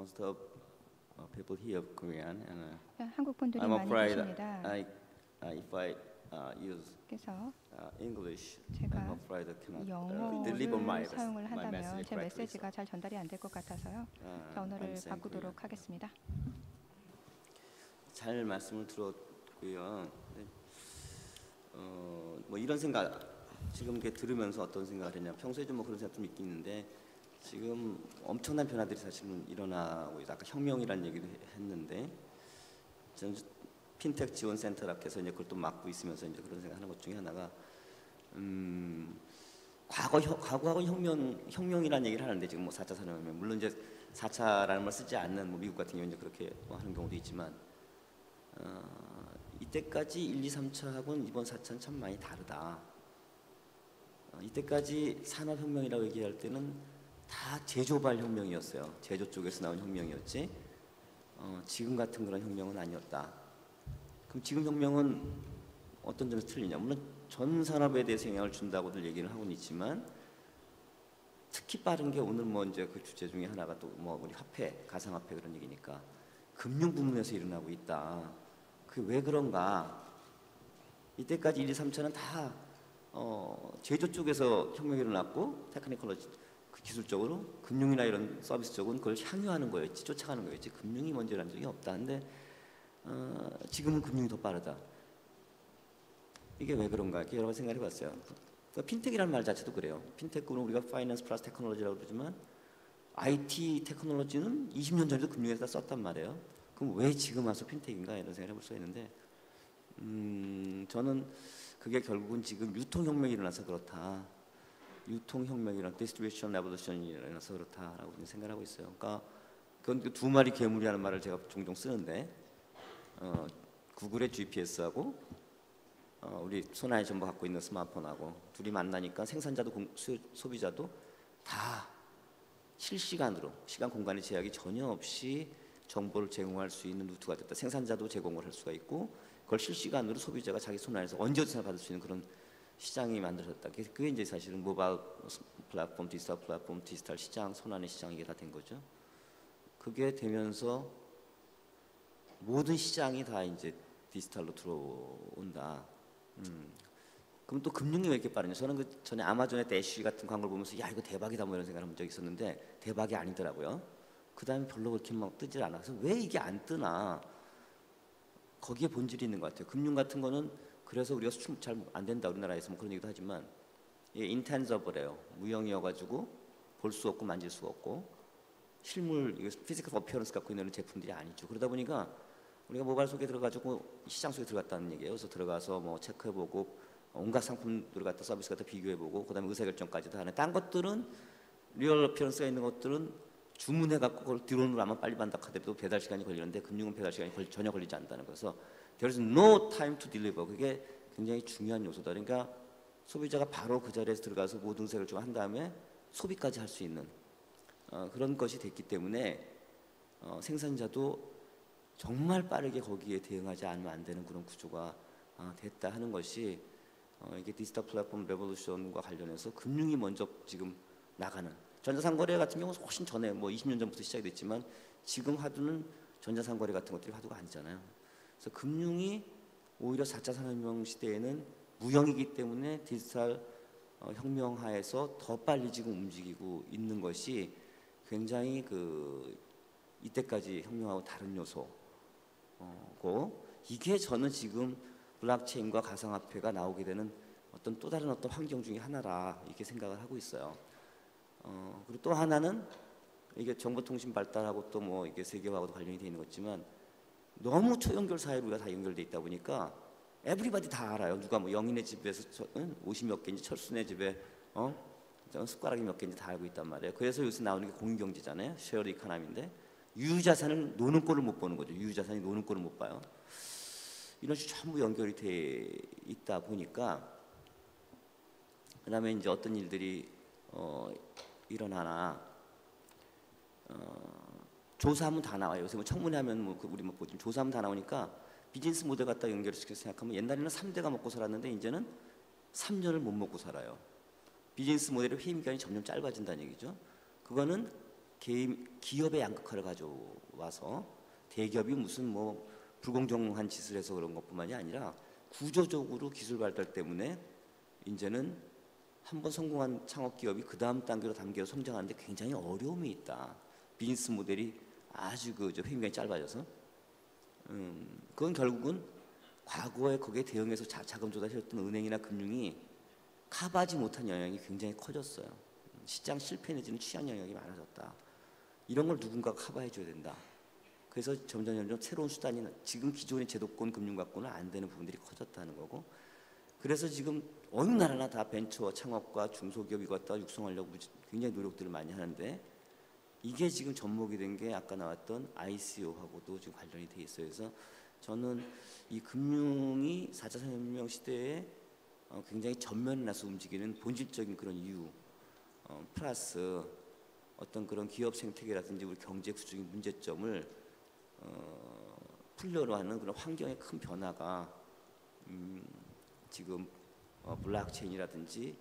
most of people here of Korean, and 한국 분들이 I'm 많이 afraid 계십니다. if I use 그래서 English, 제가 I'm afraid I cannot deliver 영어를 사용을 my 한다면 message 제 correctly. 메시지가 잘 전달이 안 될 것 같아서요. 언어를 바꾸도록 하겠습니다. 잘 말씀을 들었고요. 뭐 이런 생각 지금 이렇게 들으면서 어떤 생각을 했냐. 평소에 좀 뭐 그런 생각 좀 있긴 있는데 지금 엄청난 변화들이 사실은 일어나고 있어요. 아까 혁명이라는 얘기도 했는데 저는 핀텍 지원 센터라해서 이제 그걸 또 맡고 있으면서 이제 그런 생각하는 것 중에 하나가 과거하고 혁명이라는 얘기를 하는데 지금 뭐 4차 산업혁명 물론 이제 4차라는 말 쓰지 않는 뭐 미국 같은 경우 이제 그렇게 뭐 하는 경우도 있지만 이때까지 1, 2, 3차하고는 이번 4차는 참 많이 다르다. 이때까지 산업혁명이라고 얘기할 때는 다 제조발 혁명이었어요. 제조 쪽에서 나온 혁명이었지. 지금 같은 그런 혁명은 아니었다. 그럼 지금 혁명은 어떤 점에서 틀리냐? 물론 전 산업에 대해서 영향을 준다고들 얘기를 하고는 있지만 특히 빠른 게 오늘 뭐 이제 그 주제 중에 하나가 또 뭐 우리 화폐, 가상화폐 그런 얘기니까 금융 부문에서 일어나고 있다. 그게 왜 그런가? 이때까지 1, 2, 3차는 다 제조 쪽에서 혁명이 일어났고 테크니컬러지 기술적으로 금융이나 이런 서비스 쪽은 그걸 향유하는 거였지, 쫓아가는 거였지. 금융이 먼저 일어난 적이 없다. 근데 지금은 금융이 더 빠르다. 이게 왜 그런가? 이렇게 여러 가지 생각을 해봤어요. 그러니까 핀텍이라는 말 자체도 그래요. 핀텍은 우리가 파이낸스 플러스 테크놀로지라고 그러지만 IT 테크놀로지는 20년 전에도 금융에다 썼단 말이에요. 그럼 왜 지금 와서 핀텍인가 이런 생각을 해볼 수가 있는데 저는 그게 결국은 지금 유통혁명이 일어나서 그렇다. 유통혁명이랑 디스트리뷰션 레볼루션이 일어나서 그렇다라고 생각을 하고 있어요. 그러니까 그건 두 마리 괴물이라는 말을 제가 종종 쓰는데 구글의 GPS하고 우리 손안에 전부 갖고 있는 스마트폰하고 둘이 만나니까 생산자도 소비자도 다 실시간으로 시간 공간의 제약이 전혀 없이 정보를 제공할 수 있는 루트가 됐다. 생산자도 제공을 할 수가 있고 그걸 실시간으로 소비자가 자기 손안에서 언제 어디서나 받을 수 있는 그런 시장이 만들어졌다. 그게 이제 사실은 모바일 플랫폼, 디지털 시장, 손안의 시장 이게 다 된 거죠. 그게 되면서 모든 시장이 다 이제 디지털로 들어온다. 그럼 또 금융이 왜 이렇게 빠르냐? 저는 그 전에 아마존의 대쉬 같은 광고를 보면서 야 이거 대박이다 뭐 이런 생각을 한 적이 있었는데 대박이 아니더라고요. 그 다음에 별로 그렇게 막 뜨질 않아서 왜 이게 안 뜨나? 거기에 본질이 있는 것 같아요. 금융 같은 거는 그래서 우리가 수출 잘 안 된다 우리나라에서 뭐 그런 얘기도 하지만 이게 인텐저블해요. 무형이어가지고 볼 수 없고 만질 수가 없고 실물 피지컬 어피어런스 갖고 있는 제품들이 아니죠. 그러다 보니까 우리가 모바일 속에 들어가지고 시장 속에 들어갔다는 얘기예요. 그래서 들어가서 뭐 체크해보고 온갖 상품들을 갖다 서비스 갖다 비교해보고 그다음에 의사결정까지도 하는. 딴 것들은 리얼 어피어런스가 있는 것들은 주문해갖고 그걸 드론으로 아마 빨리 받는다 하더라도 배달 시간이 걸리는데 금융은 배달 시간이 전혀 걸리지 않다는 거서 there is no time to deliver. 그게 굉장히 중요한 요소다. 그러니까 소비자가 바로 그 자리에서 들어가서 모든 의사결정을 한 다음에 소비까지 할 수 있는 그런 것이 됐기 때문에 생산자도 정말 빠르게 거기에 대응하지 않으면 안 되는 그런 구조가 됐다 하는 것이 이게 디지털 플랫폼 레볼루션과 관련해서 금융이 먼저 지금 나가는 전자상거래 같은 경우는 훨씬 전에 뭐 20년 전부터 시작이 됐지만 지금 화두는 전자상거래 같은 것들이 화두가 아니잖아요. 그래서 금융이 오히려 4차 산업혁명 시대에는 무형이기 때문에 디지털 혁명하에서 더 빨리 지금 움직이고 있는 것이 굉장히 그 이때까지 혁명하고 다른 요소고 이게 저는 지금 블록체인과 가상화폐가 나오게 되는 어떤 또 다른 어떤 환경 중에 하나라 이렇게 생각을 하고 있어요. 그리고 또 하나는 이게 정보통신 발달하고 또 뭐 이게 세계화하고도 관련이 되어 있는 거지만 너무 초연결 사회로 우리가 다 연결돼 있다 보니까 에브리바디 다 알아요. 누가 뭐 영인의 집에서 옷이 몇 개인지 철수네 집에 숟가락이 몇 개인지 다 알고 있단 말이에요. 그래서 요새 나오는 게 공유경제잖아요. 쉐어드 이코노미인데 유유자산을 노는 꼴을 못 보는 거죠. 유유자산이 노는 꼴을 못 봐요. 이런 식으로 전부 연결이 돼 있다 보니까 그다음에 이제 어떤 일들이 일어나나 조사하면 다 나와요. 요새 뭐 청문회 하면 뭐 우리 뭐 보지만 조사하면 다 나오니까 비즈니스 모델 갖다 연결시켜서 생각하면 옛날에는 3대가 먹고 살았는데 이제는 3년을 못 먹고 살아요. 비즈니스 모델의 회임 기간이 점점 짧아진다는 얘기죠. 그거는 기업의 양극화를 가져와서 대기업이 무슨 뭐 불공정한 짓을 해서 그런 것뿐만이 아니라 구조적으로 기술 발달 때문에 이제는 한번 성공한 창업 기업이 그 다음 단계로 성장하는데 굉장히 어려움이 있다. 비즈니스 모델이 아주 저 회임기간이 짧아져서 그건 결국은 과거에 거기에 대응해서 자금 조달했던 은행이나 금융이 커버하지 못한 영향이 굉장히 커졌어요. 시장 실패 내지는 취약 영향이 많아졌다. 이런 걸 누군가가 커버해줘야 된다. 그래서 점점 새로운 수단이 지금 기존의 제도권 금융 갖고는 안 되는 부분들이 커졌다는 거고, 그래서 지금 어느 나라나 다 벤처 창업과 중소기업 이거 갖다가 육성하려고 굉장히 노력들을 많이 하는데, 이게 지금 접목이 된 게 아까 나왔던 ICO하고도 지금 관련이 돼 있어요. 그래서 저는 이 금융이 4차 산업혁명 시대에 굉장히 전면에 나서 움직이는 본질적인 그런 이유 플러스 어떤 그런 기업 생태계라든지 우리 경제 구조적인 문제점을 풀려고 하는 그런 환경의 큰 변화가 지금 블록체인이라든지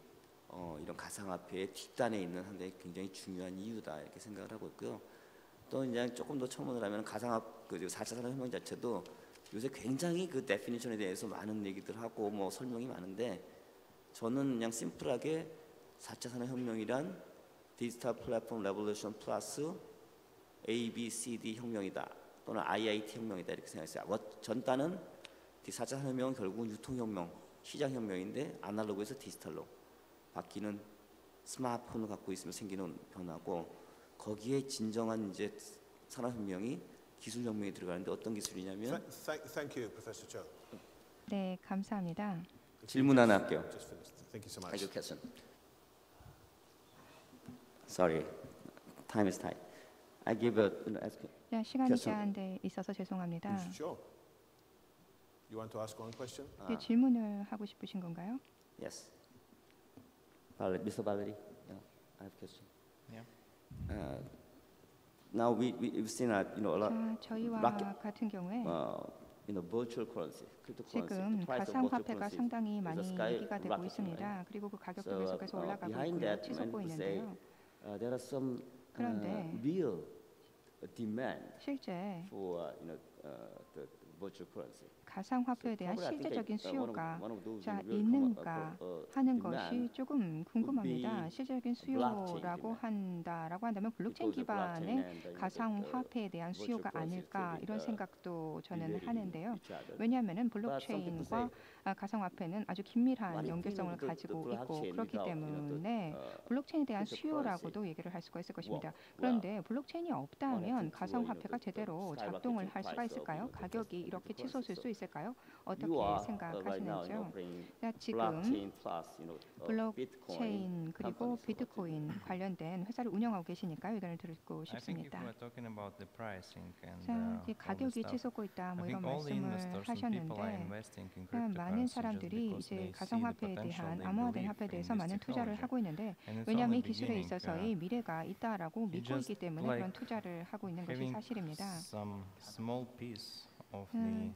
이런 가상화폐의 뒷단에 있는 상당히 굉장히 중요한 이유다 이렇게 생각을 하고 있고요. 또 이제 조금 더 첨언을 하면 그 4차 산업혁명 자체도 요새 굉장히 그 데피니션에 대해서 많은 얘기들 하고 뭐 설명이 많은데, 저는 그냥 심플하게 4차 산업혁명이란 디지털 플랫폼 레볼루션 플러스 A, B, C, D 혁명이다 또는 IIT 혁명이다 이렇게 생각했어요. 전단은 4차 산업혁명은 결국은 유통혁명, 시장혁명인데 아날로그에서 디지털로 바뀌는 스마트폰을 갖고 있으면 생기는 변화고, 거기에 진정한 이제 산업혁명이 기술혁명이 들어가는데 어떤 기술이냐면 Thank you, Professor Cho. 네, 감사합니다. 질문 하나 할게요. Just finished. Thank you so Thank much. you, Kesson. Sorry, time is tight. I give a 네, 시간이 question. 제한돼 있어서 죄송합니다. Mr. Cho, you want to ask one question? 네, 질문을 하고 싶으신 건가요? Yes. Mr. Valery, yeah, I have a question. Yeah. Now we've seen a lot 자, 저희와 rocket, 같은 경우에 virtual currency, cryptocurrency. 지금 the price of 가상화폐가 virtual currency 상당히 is 많이 sky 얘기가 되고 rocketing, 있습니다. right? 그리고 그 가격도 So, 계속해서 올라가고 behind 있고요. that, 치솟고 meant to say, 있는데요. there are some 그런데 real demand 실제 for the virtual currency. 가상화폐에 대한 Probably I think 실제적인 that, 수요가 one of those 자, real 있는가 하는 것이 demand 조금 궁금합니다. be 실제적인 수요라고 한다라고 한다면 블록체인 because of blockchain 기반의 and the 가상화폐에 대한 virtual 수요가 currency 아닐까 trading, 이런 생각도 저는 related 하는데요. each other. 왜냐하면 But some people 블록체인과 say, 가상화폐는 아주 what 긴밀한 if, 연결성을 the 가지고 있고 blockchain 그렇기 without, 때문에 the, 블록체인에 대한 cryptocurrency 수요라고도 얘기를 할 수가 있을 것입니다. work 그런데 블록체인이 없다면 to, 가상화폐가 the 제대로 skyrocketing 작동을 할 수가 price of, 있을까요? the 가격이 cryptocurrency. 이렇게 치솟을 수 있을까요? 어떻게 You are right now, 생각하시는지요? bringing 자, 지금 blockchain plus, 블록체인 그리고 companies. 비트코인 관련된 회사를 운영하고 계시니까 의견을 듣고 I think if 싶습니다. we're talking about the pricing and 자, all 이 the 가격이 stuff, 치솟고 있다 I 뭐 이런 think all the 말씀을 investors and people are 하셨는데 investing in 많은 cryptocurrency just 사람들이 because 이제 they see the 가상화폐에 potential, 대한 they 암호화된 believe 화폐에 in 대해서 this 많은 투자를 technology. 하고 있는데 And it's 왜냐하면 only 이 기술에 beginning. 있어서의 미래가 있다라고 you 믿고 just 있기 때문에 like 그런 투자를 하고 있는 것이 having 사실입니다. some small piece of the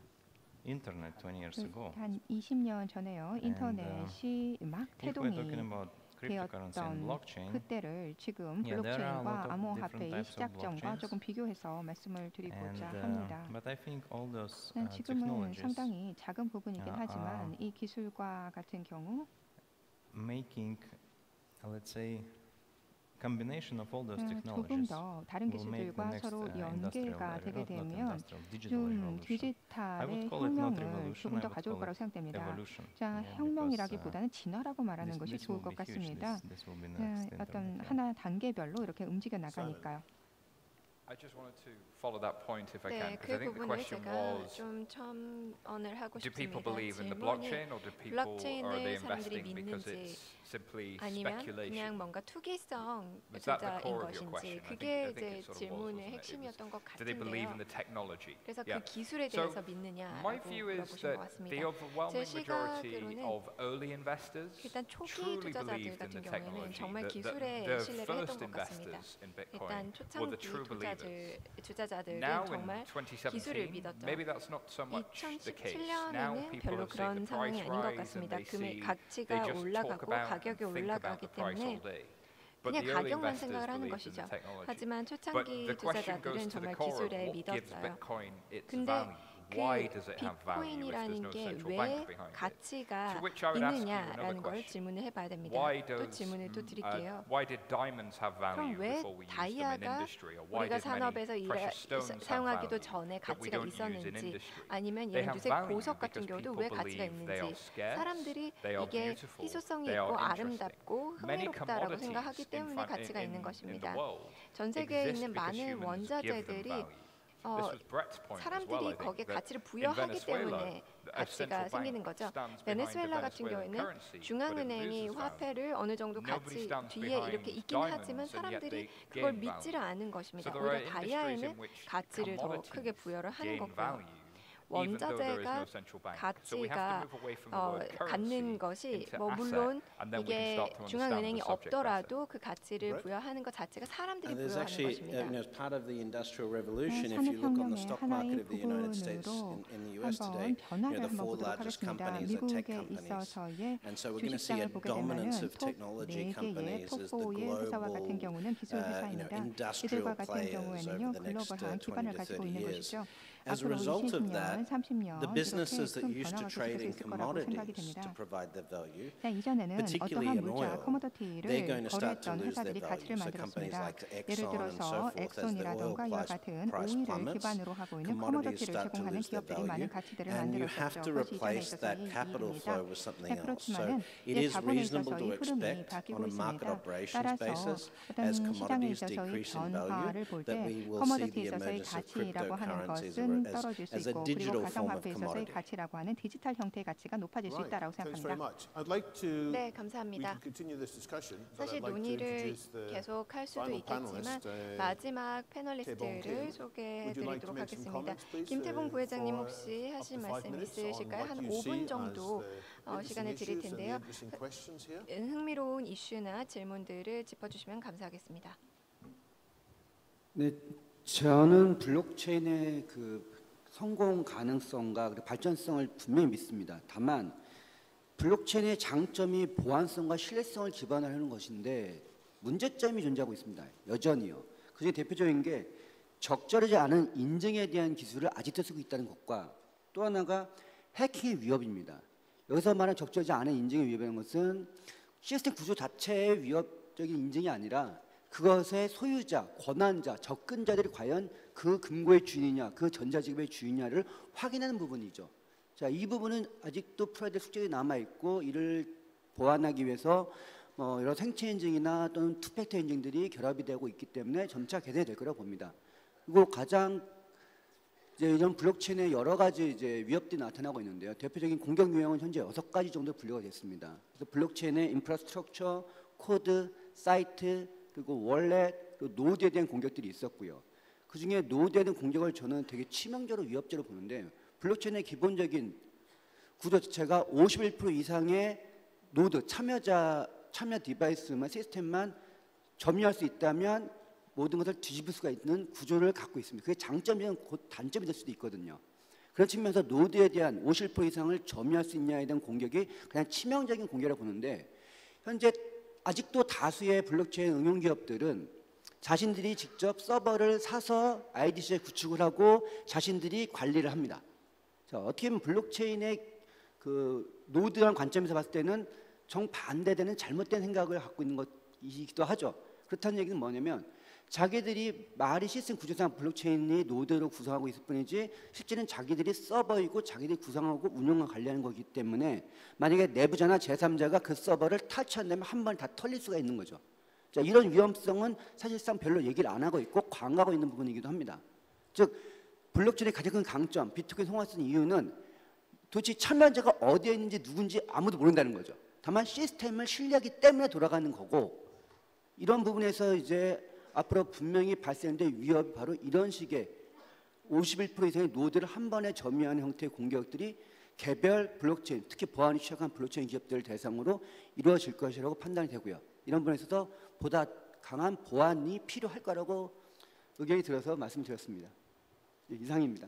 internet 20 years ago. 한 20년 전에요. 인터넷이 막 If we're talking 태동이 about cryptocurrency and 되었던 blockchain, 그때를 지금 Yeah, there are a lot 블록체인과 of 암호화폐의 different types of 시작점과 blockchains. 조금 비교해서 말씀을 드리고자 합니다. but I think all those 지금은 technologies 상당히 작은 부분이긴 하지만 이 기술과 같은 경우 making, let's say, combination of all those 조금 technologies 더 다른 will make the 기술들과 next 서로 industrial 연계가 revolution, 되게 not 되면 industrial, digital 좀 revolution. I 디지털의 would call it not 혁명을 revolution, 조금 I 더 would 가져올 call 거라고 it 생각됩니다. evolution. 자, Yeah, 혁명이라기보다는 진화라고 말하는 것이 this 좋을 will 것 be huge. 같습니다. This will be next 어떤 internet. 하나 단계별로 이렇게 움직여 나가니까요. I just wanted to follow that point if I can, 네, because 그 I think the 부분을 question 제가 was, 좀 첨언을 하고 do people 싶습니다. believe in the 질문이 blockchain or do people, are they 블록체인을 사람들이 investing because 믿는지 it's simply 아니면 speculation? 그냥 뭔가 투기성 Was that the 투자인 core of your 것인지 question? 그게 I 이제 think it sort of was, 질문의 wasn't it? It was, 핵심이었던 것 do they believe in 같은데요. the technology? 그래서 Yeah. 그 기술에 So, 대해서 믿느냐라고 My view is 물어보신 것 that 같습니다. the overwhelming 제 majority 시각으로는 of early investors 일단 초기 truly 투자자들 believed in 같은 the 경우에는 technology. 정말 The 기술에 신뢰를 first 했던 것 같습니다. investors in Bitcoin 일단 were the 초창기 true believers. 투자자들은 Now in 정말 기술을 2017, 믿었죠. maybe that's not so much the case. Now 2017년에는 people 별로 have seen 그런 the price 상황이 아닌 것 rise and 같습니다. they see, 가치가 they just talk 올라가고 about and 가격이 think about 올라가기 the price 때문에 all day. But 그냥 the early 가격만 investors 생각을 하는 believed in 것이죠. the technology. 하지만 But 초창기 the question goes 투자자들은 to the 정말 core of 기술에 what gives 믿었어요. Bitcoin its 근데 value. 그 Why does it have value if there's 비트코인이라는 no 게 central 왜 bank behind it? 가치가 To which I would ask you another 있느냐라는 걸 question. 질문을 해봐야 됩니다. Why 또 does 질문을 또 드릴게요. why did diamonds have value 그럼 왜 before we used them in 다이아가 industry, or why 우리가 did many 산업에서 precious stones have 사용하기도 value 전에 that we 가치가 don't use in 있었는지, industry? 아니면 They 예를 have 들어서 value 보석 같은 because 경우도 people 왜 가치가 believe they are 있는지, scarce, 사람들이 they are 이게 beautiful, 희소성이 they are 있고 interesting. 아름답고 Many 흥미롭다라고 commodities 생각하기 때문에 가치가 있는 in the 것입니다. world 전 세계에 exist 있는 because 많은 humans give them 원자재들이 value. This was Brett's point as well, I 사람들이 think, 거기에 that 가치를 in 부여하기 Venezuela, 때문에 a 가치가 central bank 생기는 거죠. stands behind the 베네수엘라 같은 Venezuelan 경우에는 currency, but it 중앙은행이 loses value. 화폐를 어느 정도 Nobody 가치 stands 뒤에 behind 이렇게 있긴 하지만 diamonds, and yet 사람들이 they 그걸 gain 믿지를 value. 않은 것입니다. So there are 오히려 industries 다이아에는 in which 가치를 더 commodities 크게 부여를 하는 gain 거고요. value, even though there is 원자재가 no central bank. So we have 가치가 to move away from the word 갖는 currency 것이 into 뭐 asset, 물론 and then we can 이게 start to understand 중앙은행이 the subject better. 없더라도 그 가치를 Brett? 부여하는 것 자체가 사람들이 And there's 부여하는 actually, 것입니다. as part of the Industrial Revolution, if you look on the 산업혁명의 stock 하나의 market of the United States, 부분으로 in the US today, 한번 변화를 the 한번 four 보도록 largest 하겠습니다. companies are tech 미국에 companies. 있어서의 And so we're going to see 주식시장을 a 보게 dominance 되면은 of 톱 technology 4개의 companies as the 톱5의 회사와 같은 global, 경우는 기술 회사입니다. industrial 이들과 같은 players 경우에는요 over the next 글로벌한 20 기반을 to 가지고 30 있는 years. 것이죠. As a 앞으로 result of 20년, that, 30년 the 이렇게 businesses that 큰 used to 변화가 trade 계속될 in 수 있을 거라고 생각이 commodities 됩니다. to provide their value, 자, 이전에는 particularly 어떠한 in 물자, oil, 커머더티를 they're going to start to 거래했던 lose their 회사들이 가치를 value. So companies 만들었습니다. like 예를 Exxon and so 들어서 forth, as the oil 엑손이라던가 이와 price 같은 plummets, 오일을 기반으로 하고 있는 commodities 커머더티를 start to 제공하는 lose their 기업들이 많은 value, 가치들을 and you have 만들었었죠. to 그것이 이전에 replace 있어서의 that capital 일입니다. flow with something else. 그렇지만은 So it 이제 is 자본에 reasonable 있어서의 to 흐름이 expect 바뀌고 on a market 있습니다. operations 따라서 basis, 어떤 as 시장에 commodities 있어서의 decrease in 변화를 value, 볼 that 때 we will see 커머더티에 the 있어서의 emergence of 가치라고 하는 cryptocurrencies 것은 떨어질 수 as a 있고 그리고 digital form of 가상화폐에 있어서의 commodity. 가치라고 하는 디지털 형태의 가치가 높아질 수 Right. 있다라고 Thanks very 생각합니다. much. I'd like to. 네, We 감사합니다. can continue this discussion, but 사실 I'd like to 논의를 introduce the 계속 할 수도 final 있겠지만 panelist, 마지막 Taebong 패널리스트를 Kim. Would you like to 소개해드리도록 make some 하겠습니다. comments, please, 김태봉 부회장님 for 혹시 up 하실 to 5 말씀 minutes on 있으실까요? what 한 you see 5분 as 정도 the 시간을 interesting 드릴 issues and the 텐데요. interesting questions here? 흥미로운 이슈나 질문들을 짚어주시면 감사하겠습니다. 네, 저는 블록체인의 그 성공 가능성과 그리고 발전성을 분명히 믿습니다. 다만 블록체인의 장점이 보안성과 신뢰성을 기반으로 하는 것인데 문제점이 존재하고 있습니다. 여전히요. 그중에 대표적인 게 적절하지 않은 인증에 대한 기술을 아직도 쓰고 있다는 것과 또 하나가 해킹의 위협입니다. 여기서 말하는 적절하지 않은 인증의 위협이라는 것은 시스템 구조 자체의 위협적인 인증이 아니라 그것의 소유자, 권한자, 접근자들이 과연 그 금고의 주인이냐, 그 전자지급의 주인이냐를 확인하는 부분이죠. 자, 이 부분은 아직도 풀어야 될 숙제가 남아 있고 이를 보완하기 위해서 여러 생체 인증이나 또는 투팩터 인증들이 결합이 되고 있기 때문에 점차 개선이 될 거라고 봅니다. 그리고 가장 이제 이런 블록체인의 여러 가지 이제 위협들이 나타나고 있는데요. 대표적인 공격 유형은 현재 6가지 정도 분류가 됐습니다. 그래서 블록체인의 인프라스트럭처, 코드, 사이트, 그리고 월렛, 그리고 노드에 대한 공격들이 있었고요. 그중에 노드에 대한 공격을 저는 되게 치명적으로 위협적으로 보는데 블록체인의 기본적인 구조 자체가 51% 이상의 노드, 참여 디바이스만 시스템만 점유할 수 있다면 모든 것을 뒤집을 수가 있는 구조를 갖고 있습니다. 그게 장점이면 곧 단점이 될 수도 있거든요. 그런 측면에서 노드에 대한 50% 이상을 점유할 수 있냐에 대한 공격이 그냥 치명적인 공격이라고 보는데 현재 아직도 다수의 블록체인 응용 기업들은 자신들이 직접 서버를 사서 IDC에 구축을 하고 자신들이 관리를 합니다. 자, 어떻게 보면 블록체인의 그 노드라는 관점에서 봤을 때는 정반대되는 잘못된 생각을 갖고 있는 것이기도 하죠. 그렇다는 얘기는 뭐냐면 자기들이 말이 시스템 구조상 블록체인이 노드로 구성하고 있을 뿐이지 실제는 자기들이 서버이고 자기들이 구성하고 운영과 관리하는 거기 때문에 만약에 내부자나 제3자가 그 서버를 탈취한다면 한 번에 다 털릴 수가 있는 거죠. 자, 이런 위험성은 사실상 별로 얘기를 안 하고 있고 광고하고 있는 부분이기도 합니다. 즉 블록체인의 가장 큰 강점, 비트코인 통화 쓰는 이유는 도대체 참여자가 어디에 있는지 누군지 아무도 모른다는 거죠. 다만 시스템을 신뢰하기 때문에 돌아가는 거고 이런 부분에서 이제 앞으로 분명히 발생될 위협이 바로 이런 식의 51% 이상의 노드를 한 번에 점유하는 형태의 공격들이 개별 블록체인, 특히 보안이 취약한 블록체인 기업들을 대상으로 이루어질 것이라고 판단이 되고요. 이런 부분에서도 보다 강한 보안이 필요할 거라고 의견이 들어서 말씀드렸습니다. 이상입니다.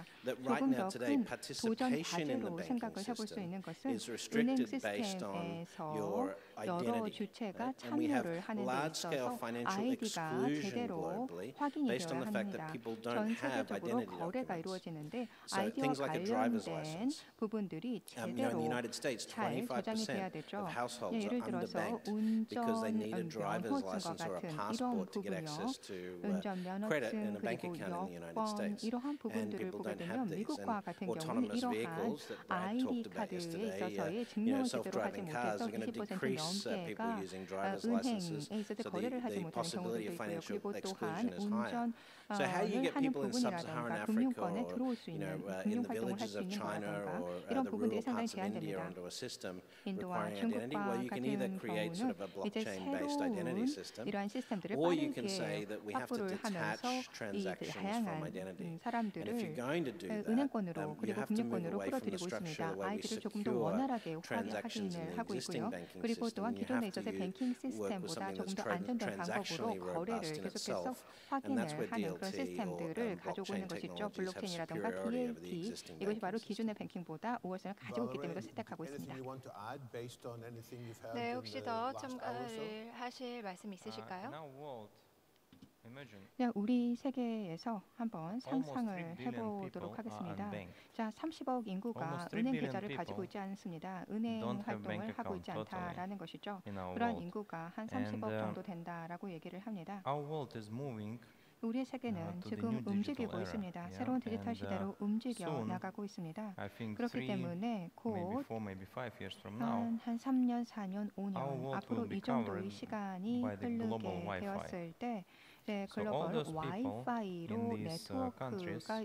있습니다. that right 조금 now 더 today 큰 도전 participation in the 과제로 banking 생각을 해볼 수 system 있는 것은 is 은행 restricted based on 시스템에서 your 여러 identity. 주체가 Right? And we have 참여를 하는 데 large-scale 있어서 financial 아이디가 exclusion 제대로 globally 확인이 based on 되어야 the fact that 합니다. people 전 don't have 세계적으로 identity 거래가 documents. 이루어지는데 So 아이디와 things like a driver's 관련된 license. 부분들이 In 제대로 the United States, 잘 저장이 돼야 25% 되죠. of households 예를 are 들어서 underbanked because they need a driver's 면허증과 license or a 같은 이런 passport to get 부분이요. access to 운전 credit in 면허증 a bank 그리고 account in the United 여권 States. 이러한 And 부분들을 people 보게 don't 되면 have these. 미국과 And 같은 경우는 autonomous 이러한 vehicles that Brad 아이디 talked about 카드에 yesterday, 있어서의 you know, 증명을 제대로 하지 self-driving cars 못해서 are going to 20% decrease people 넘게가 using driver's licenses. 은행에 있을 때 So 거래를 하지 the 못하는 경우도 possibility of 있고요. financial 그리고 또한 exclusion is higher. 운전을 So how do you get 하는 people in sub-Saharan 부분이라든가 Africa 금융권에 or 들어올 수 you know, 있는 in 금융 the 활동을 할 villages 수 of 있는 China 거라든가 or 이런 the 부분들이 rural 상당히 parts of India 제한됩니다. onto a system 인도와 requiring identity? 중국과 Well, you can either 같은 create sort of a 경우는 이제 blockchain-based identity 새로운 system, 이러한 시스템들을 or you can say 빠르게 that we have to 확보를 detach 하면서 이 transactions from 다양한 identity. And if 사람들을 you're going to do that, 은행권으로 you 그리고 have to move 금융권으로 away from the 끌어들이고 structure 있습니다. the way we 아이디를 조금 더 secure 원활하게 transactions in 확인을 the 하고 existing 있고요. banking 그리고 system. 또한 You 기존에 have to 있었던 뱅킹 work with 시스템보다 something 조금 that's 더 안전된 방법으로 transactionally 거래를 robust in 계속해서 itself. And that's where 확인을 하는 그런 DLT or 시스템들을 가지고 있는 blockchain 것이죠. technologies have 블록체인이라든가 superiority over the DLT existing 이것이 바로 banking 기존의 뱅킹보다 우월성을 가지고 있기 때문에 Valerie, 선택하고 있습니다. anything you want to add based on anything you've heard 네, in 혹시 the 더 last hour or so? 첨가를 하실 말씀 In 있으실까요? our world, imagine 그냥 우리 세계에서 한번 almost 3 상상을 billion people 해보도록 are 하겠습니다. unbanked. 자, 30억 인구가 Almost 3 은행 billion 계좌를 가지고 people 있지 않습니다. 은행 don't have 활동을 bank 하고 account 있지 totally 않다라는 것이죠. in our 그러한 world. 인구가 한 And, 30억 정도 된다라고 얘기를 합니다. Our world is moving 우리의 세계는 to the 지금 new digital 움직이고 era, 있습니다. yeah, 새로운 디지털 and, 시대로 움직여 soon, 나가고 있습니다. I think 그렇기 3, 때문에 maybe 곧 4, maybe 5 years from now, 한 3년, 4년, Our 5년 world 앞으로 will be 이 정도의 covered 시간이 by the global 흐르게 Wi-Fi. 되었을 때 네, So all 글로벌 those people 와이파이로 in these, countries, 네트워크가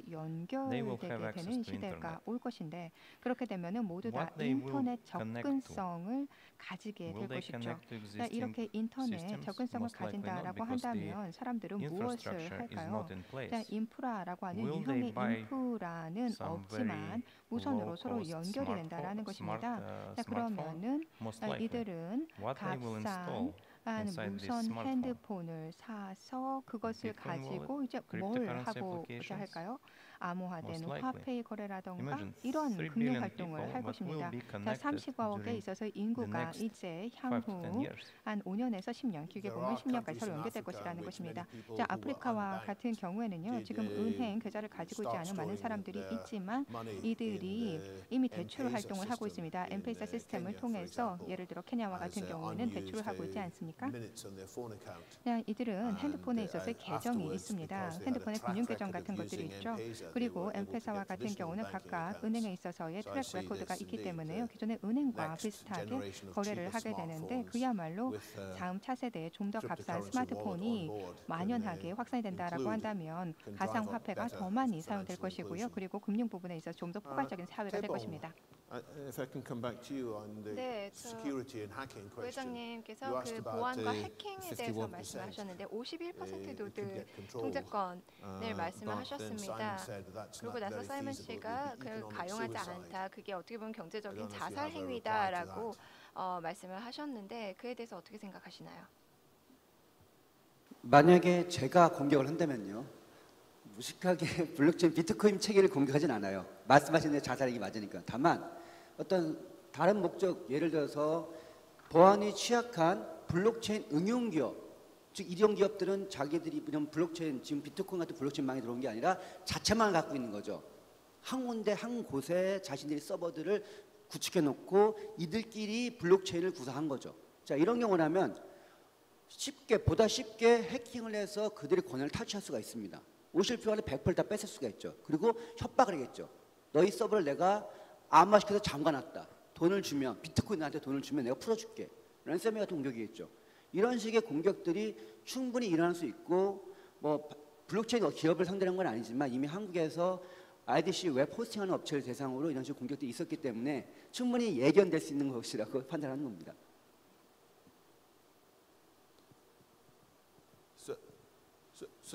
they will have 연결되게 access 되는 to 시대가 internet. 올 것인데 그렇게 되면은 모두 다 What they will 인터넷 connect to? 접근성을 가지게 될 Will they 것이죠. connect to 자, existing 이렇게 인터넷 systems? 접근성을 Most likely not, 가진다라고 because the 한다면 사람들은 무엇을 infrastructure is 할까요? not in 자, place. 인프라라고 하는 Will 유형의 they buy 인프라는 some 없지만 very 무선으로 low 서로 cost 연결이 된다라는 것입니다. 자, smartphone? 그러면은 Most likely. 이들은 What they will install 한 inside this 무선 smartphone? 핸드폰을 사서 그것을 Bitcoin 가지고 이제 뭘 cryptocurrency 하고자 applications? 할까요? Most 암호화된 likely. 화폐 거래라던가 Imagine 이런 3 금융 billion 활동을 people, 할 but will 것입니다. be 자, connected 30억에 during 있어서 the 인구가 next 이제 5 to 10 향후 years. 한 5년에서 10년, 길게 There 보면 are 10년까지 countries 서로 in 연결될 Africa 것이라는 in which 것입니다. many people 자, who were 아프리카와 unbanked 같은 경우에는요, did 지금 은행 계좌를 가지고 있지 않은 많은 사람들이 있지만 이들이 이미 대출 활동을 하고 있습니다. 엠페사 시스템을 통해서 예를 들어 케냐와 같은 경우에는 대출을 하고 있지 않습니까? 그냥 이들은 핸드폰에 있어서 계정이 있습니다. 핸드폰에 금융 계정 같은 것들이 있죠. 그리고 엠페사와 같은 경우는 각각 은행에 있어서의 트랙 레코드가 있기 때문에요. 기존의 은행과 비슷하게 거래를 하게 되는데 그야말로 다음 차세대에 좀 더 값싼 스마트폰이 만연하게 확산이 된다라고 한다면 가상 화폐가 더 많이 사용될 것이고요. 그리고 금융 부분에 있어서 좀 더 포괄적인 사회가 될 것입니다. If I can come back to you on the 네, 저 security and hacking question. 부회장님께서 You asked 그 about 보안과 the 해킹에 대해서 51%. 말씀하셨는데 51% could 노드 get control. 통제권을 말씀을 But then 하셨습니다. Simon said that's 그러고 not 나서 very 사이먼 feasible. It 씨가 would be 그 economic 가용하지 suicide. 않다. 그게 어떻게 보면 I 경제적인 don't know if you 자살 have a reply to 행위다라고 that. 말씀을 하셨는데 그에 대해서 어떻게 생각하시나요? 만약에 제가 공격을 한다면요, 무식하게 블록체인 비트코인 체계를 공격하진 않아요. 말씀하신 대로 자살하기 맞으니까. 다만 어떤 다른 목적, 예를 들어서 보안이 취약한 블록체인 응용 기업, 즉 이런 기업들은 자기들이 이런 블록체인, 지금 비트코인 같은 블록체인망에 들어온 게 아니라 자체만 갖고 있는 거죠. 한 군데 한 곳에 자신들이 서버들을 구축해 놓고 이들끼리 블록체인을 구사한 거죠. 자, 이런 경우라면 보다 쉽게 해킹을 해서 그들의 권한을 탈취할 수가 있습니다. 오실표 안에 100%를 다 뺏을 수가 있죠. 그리고 협박을 하겠죠. 너희 서버를 내가 암호화시켜서 잠가놨다. 돈을 주면, 비트코인 나한테 돈을 주면 내가 풀어줄게. 랜섬웨어 같은 공격이겠죠. 이런 식의 공격들이 충분히 일어날 수 있고, 뭐 블록체인 기업을 상대로 한 건 아니지만 이미 한국에서 IDC 웹 호스팅하는 업체를 대상으로 이런 식의 공격들이 있었기 때문에 충분히 예견될 수 있는 것이라고 판단하는 겁니다. So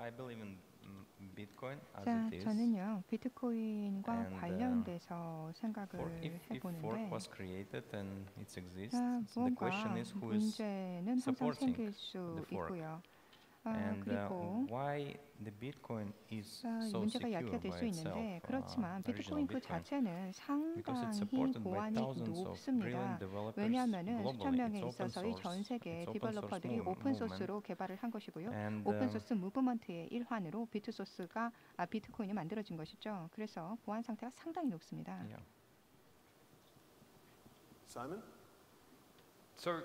I believe in Bitcoin as 자, it is. 저는요 비트코인과 And, 관련돼서 생각을 If fork 해보는데 was created and it exists, 자, the 무언가 question is who is 문제는 항상 supporting 생길 수 the fork? 있고요. And 그리고 why the Bitcoin is so 문제가 secure 야기가 될 by 수 있는데 itself? 그렇지만 original 비트코인 그 Bitcoin. 자체는 Because it's 상당히 supported by 보안이 thousands of 높습니다. brilliant developers 왜냐하면 수천 globally. 명에 It's open 있어서 이 전 source. 세계 It's open source 디벨로퍼들이 오픈 movement. 소스로 개발을 한 것이고요. And 오픈 소스 무브먼트의 일환으로 비트코인이 만들어진 것이죠. 그래서 보안 상태가 상당히 높습니다. yeah. Simon? So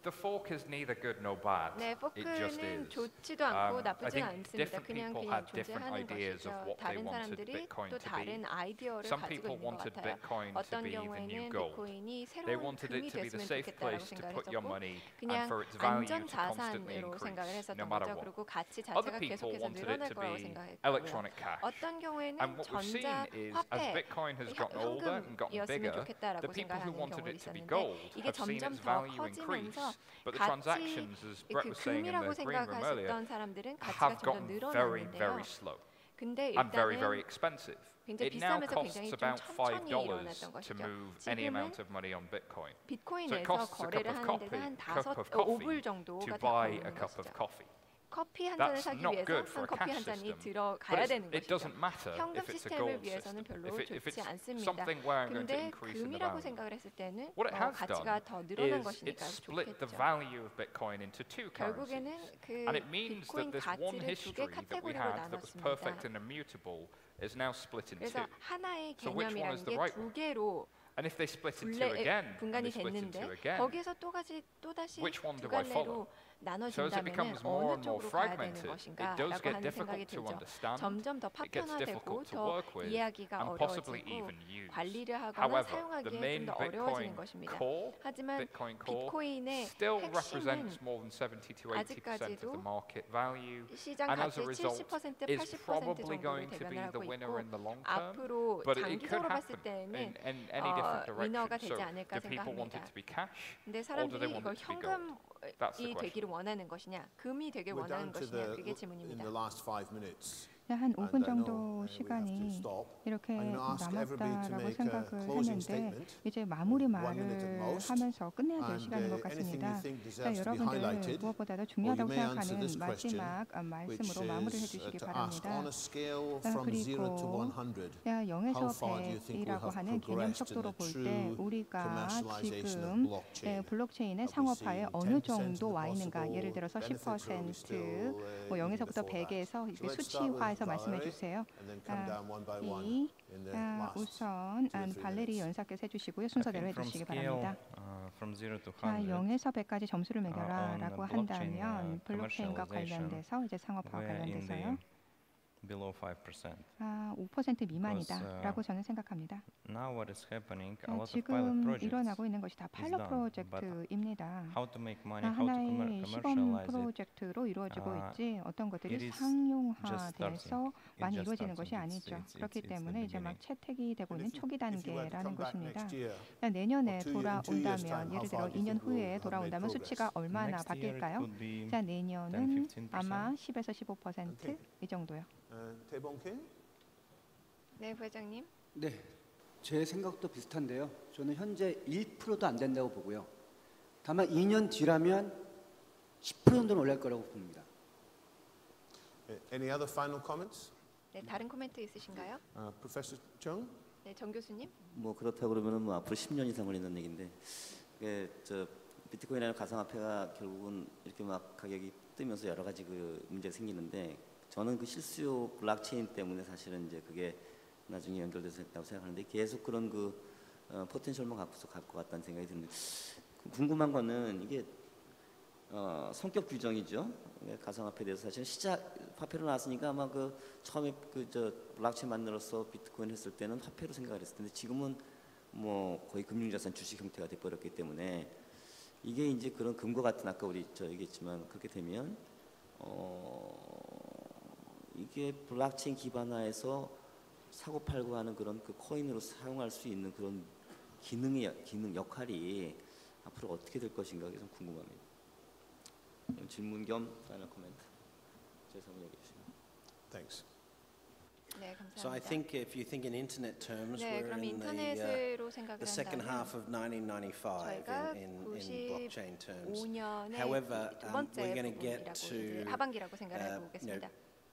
the fork is neither good nor bad. 네, It just 포크는 is. 좋지도 않고 I 나쁘지는 think 않습니다. different 그냥 people 그냥 had different 존재하는 ideas of 것이죠. what they 다른 wanted 사람들이 Bitcoin 또 to be. 다른 아이디어를 Some 가지고 people 있는 것 wanted 같아요. Bitcoin to 어떤 be the 경우에는 new gold. 비트코인이 They 새로운 wanted 금이 it to be the 됐으면 safe 좋겠다라고 place to 생각을 put your 했었고 money and 그냥 for its value 안전 to constantly 자산으로 increase, 생각을 no 했었던 matter 거죠. what. 그리고 가치 Other 자체가 people 계속해서 wanted it 늘어날 to 거라고 be 생각했고요. electronic cash. 어떤 경우에는 And what we've seen 전자 is, as 화폐, Bitcoin has gotten older and gotten 현금이었으면 bigger, 좋겠다라고 the people who 생각하는 wanted 경우도 it to be 있었는데 gold 이게 have seen 점점 its 더 value 커지면서 increase, but the 가치 transactions, as Brett 그 was saying in 금이라고 the green room earlier, 생각하셨던 사람들은 가치가 have 점점 gotten very, 늘어났는데요. very slow 근데 and very, very 일단은 expensive. 굉장히 It now 비싸면서 costs 굉장히 좀 about 천천히 $5 일어났던 to 것이죠. move any 지금은 amount of money on Bitcoin. So it 비트코인에서 costs a 거래를 cup of 하는 coffee, 데는 한 cup of coffee 5불 정도가 to 되고 buy 있는 a cup of 것이죠. coffee. 커피 한 잔을 That's 사기 not 위해서 good for 한 a 커피 한 cash 잔이 system, 들어가야 but 되는 it 것이죠. doesn't matter 현금 if it's a 시스템을 gold 위해서는 system. 별로 If 좋지 it's 않습니다. something where I'm going to 근데 increase in the 금이라고 value. 생각을 했을 때는 What it has 가치가 done 더 늘어난 is 것이니까 it split the 좋겠죠. value of Bitcoin into two 결국에는 currencies. 그 And it means 비트코인 that this one 가치를 두 개 history that we 카테고리로 had that was perfect 나눴습니다. and immutable is now split in 그래서 two. 하나의 So which one is 개념이라는 the 게 right 두 one? 개로 And if they split in two again, and 분간이 they split in two 됐는데 again, 거기에서 또다시 which one 두 do I follow? 갈래로 So as it 나눠진다면 becomes more 어느 and more 쪽으로 가야 되는 fragmented, it 것인가라고 does get 하는 difficult 생각이 to 들죠. understand. 점점 더 It gets 파편화되고 difficult to 더 work with 이해하기가 and possibly 어려워지고 even use. 관리를 하거나 However, the 사용하기에 좀 main 더 어려워지는 Bitcoin 것입니다. core, 하지만 Bitcoin core, 비트코인의 still 핵심은 represents more than 70 to 80% of 아직까지도 the market value, 시장 and as a 가치의 result, 70% is 80% probably 정도를 going to be 대변하고 the winner 있고 in the long term. 앞으로 But it could 장기적으로 봤을 happen 때는 in any different 위너가 direction. 되지 So, 않을까 do people want 생각합니다. it to be cash, 근데 or do 사람들이 they want 이걸 it to be gold? That's the 현금이 question. 되기를 원하는 것이냐, 금이 되길 We're 원하는 down to 것이냐, 그게 in 질문입니다. the last 5 minutes. 한 5분 And I 정도 know we have to 시간이 stop. 이렇게 I'm gonna ask everybody to 남았다라고 make a 생각을 closing 했는데 statement. 이제 마무리 1 minute at 말을 most. 하면서 끝내야 될 And 시간인 것 anything you 같습니다. think 자, deserves to be 여러분들 highlighted, 무엇보다도 or 중요하다고 you may answer 생각하는 this question, 마지막 which 말씀으로 마무리를 is 해주시기 to ask 바랍니다. on a scale from 0 to 그리고 100, 0에서 how far do you think we 100이라고 have 하는 개념 progressed 속도로 in 볼 the 때 true 우리가 commercialization of 지금 blockchain? 블록체인의 Have we 상업화에 seen 어느 10% 정도 of the 와 있는가? possible 예를 들어서 benefits, or are we 10%, still, 뭐 even 0에서부터 before that? 100에서 So let's start with 수치화해서 말씀해 Valerie, 주세요. and then come down one by one in the last 우선 2 or 3 발레리 minutes. 연사께서 해주시고요. I 순서대로 think from 해주시기 scale, 바랍니다. from 0 to 자, 100, 0에서 100까지 점수를 on 매겨라라고 blockchain, 한다면 블록체인과 commercialization, 관련돼서 이제 상업화와 we're in the 관련돼서요. below 5%. 5% 미만이다라고 저는 생각합니다. Now what is happening? A lot of pilot 지금 projects. 일어나고 있는 것이 다 파일럿 done, 프로젝트입니다. How to make money? How to 하나의 시범 commercialize it? 프로젝트로 이루어지고 있지 어떤 것들이 it is just 상용화돼서 starting. 많이 It just 이루어지는 것이 starting. 아니죠. It's 그렇기 the 때문에 이제 막 beginning. 채택이 되고 있는 초기 If you were to 단계라는 come back 것입니다. next year, 내년에 or in 2 years' time, 돌아온다면 how 예를 들어 far do you 2년 think we'll 후에 have made 돌아온다면 progress? 수치가 얼마나 Next year it 바뀔까요? could be 자, 내년은 10-15%. 아마 10에서 15% 이 정도요. Taebong King? 네, 부회장님. 네, 제 생각도 비슷한데요. 저는 현재 1%도 안 된다고 보고요. 다만 2년 뒤라면 10% 정도는 올릴 거라고 봅니다. Any other final comments? 네, 다른 코멘트 있으신가요? Professor Chung? 네, 정 교수님. 뭐 그렇다 그러면은 뭐 앞으로 10년 이상 걸린다는 얘기인데, 이게 저 비트코인이라는 가상화폐가 결국은 이렇게 막 가격이 뜨면서 여러 가지 그 문제가 생기는데, 저는 그 실수요 블록체인 때문에 사실은 이제 그게 나중에 연결돼서 했다고 생각하는데, 계속 그런 그 포텐셜만 갖고서 갈 것 같다는 생각이 드는데, 궁금한 거는 이게 성격 규정이죠. 가상화폐에 대해서 사실은 시작 화폐로 나왔으니까 아마 그 처음에 그 저 블록체인 만들어서 비트코인 했을 때는 화폐로 생각을 했을 텐데, 지금은 뭐 거의 금융자산 주식 형태가 돼 버렸기 때문에 이게 이제 그런 금과 같은, 아까 우리 저 얘기했지만 그렇게 되면 이게 블록체인 기반화해서 사고 팔고 하는 그런 그 코인으로 사용할 수 있는 그런 기능 역할이 앞으로 어떻게 될 것인가 좀 궁금합니다. 질문 겸 파이널 코멘트. 재성 얘기해 주시면. Thanks. 네, So I 감사합니다. think if you think in internet terms, 네, we're 그럼 in 인터넷으로 생각을 the second 한다면 half of 1995 저희가 in blockchain terms. 95년의 However, 두 번째 we're going to get 부분이라고 to 이제 하반기라고 생각을 해보겠습니다.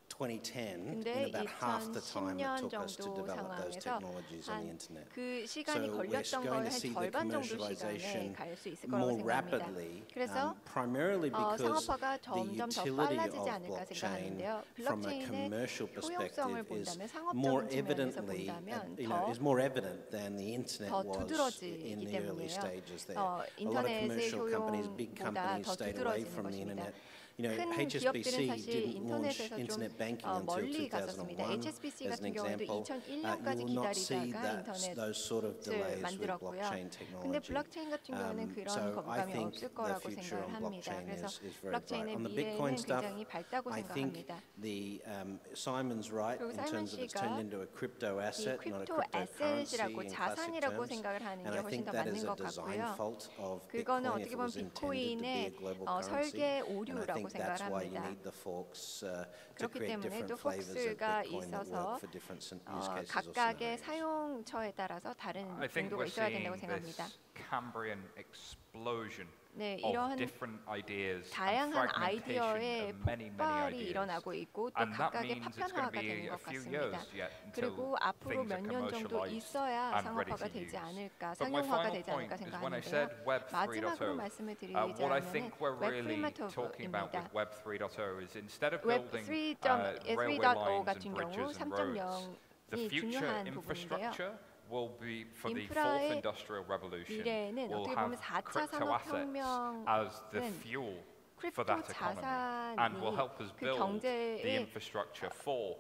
2010 근데 in about half the time it 2010년 took us to 정도 develop those 상황에서 technologies on the internet. 그 시간이 So we're 걸렸던 going 거의 to 한 see the 절반 정도 시간에 commercialization 갈 수 있을 거라고 more 생각합니다. rapidly, 그래서 primarily because 상업화가 the 점점 더 utility 빨라지지 of 않을까 blockchain 생각하는데요. from a 블록체인의 commercial 효용성을 perspective is 본다면 more 상업적인 측면에서 evidently, 본다면 is more evident than the internet 더 was in 두드러지기 the early 때문에요. stages there. A lot of 인터넷의 commercial companies, big 효용보다 companies 더 stayed away 두드러지는 from the 것입니다. internet. You know, 큰 기업들은 HSBC 사실 didn't launch 인터넷에서 internet 좀 banking until 멀리 갔었습니다. 2001 HSBC as 같은 an 경우도 example. 2001년까지 You will not see 기다리다가 those sort of 인터넷을 delays with 만들었고요. blockchain 근데 technology. 블록체인 같은 경우는 그런 So I 거부감이 think 없을 the 거라고 future 생각을 on 합니다. blockchain 그래서 is very bright. 블록체인의 On the 미래는 Bitcoin stuff, 굉장히 밝다고 I think 생각합니다. the Simon's right 그리고 in terms of it's 사이먼 turned into a crypto 이 asset, not a 크립토 cryptocurrency 에셋이라고 in classic 자산이라고 terms. 생각을 하는 And 게 I 훨씬 think 더 that 맞는 is a 것 design 같고요. fault of 그거는 Bitcoin if 어떻게 it 보면 was intended to be a 비트코인의 global 설계 currency. And I 오류라고 think 생각을 that's why you 합니다. need the forks to 그렇기 create 때문에 different 또 flavors of 폭스가 Bitcoin that 있어서 work for different use cases or 각각의 scenarios. 사용처에 따라서 다른 I think 용도가 we're 있어야 seeing 된다고 생각합니다. this Cambrian explosion 네, of 이러한 different ideas and 다양한 fragmentation 아이디어의 of many 폭발이 ideas. 일어나고 있고 또 And that 각각의 means it's going to 파편화가 be 되는 a 것 few 같습니다. years yet until 그리고 앞으로 things 몇 are 년 정도 commercialized 있어야 and ready 상업화가 to 되지 use. 않을까, But my 상용화가 final 되지 point 않을까 is when I 생각하는데요. said Web 마지막으로 3.0, 말씀을 what I 드리자면 think we're 웹 really talking about with 3.0입니다. Web 3.0 is instead of 웹 building 3.0 railway lines 같은 and 경우 bridges and roads, the 3.0이 future 중요한 부분인데요. infrastructure will be for the fourth 인프라의 industrial revolution 미래에는 will 어떻게 have 보면 4차 crypto assets as the 산업혁명은 fuel for 크립토 that economy and will 자산이 help us 그 build the 경제의 infrastructure for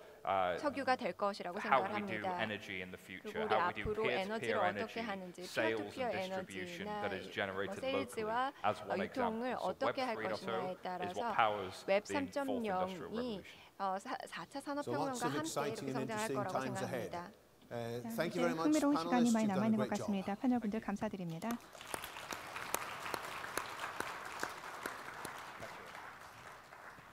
석유가 될 것이라고 how 생각을 we do 합니다. energy in the future, 그리고 우리 how we do 앞으로 에너지를 peer-to-peer 어떻게 energy, 하는지, sales peer-to-peer and distribution 에너지나 that is generated 세일즈와 locally as one example. 유통을 So 어떻게 할 Web 3.0 것이냐에 is 따라서 what powers 웹 the fourth industrial 3.0이 revolution. 4차 So 산업혁명과 lots of 함께 exciting 이렇게 and 성장할 interesting 거라고 times ahead. 생각합니다. Thank 이제 you very much, 흥미로운 시간이 panelists. 많이 You've 남아 done a 있는 것 great job. 같습니다. 패널분들 감사드립니다.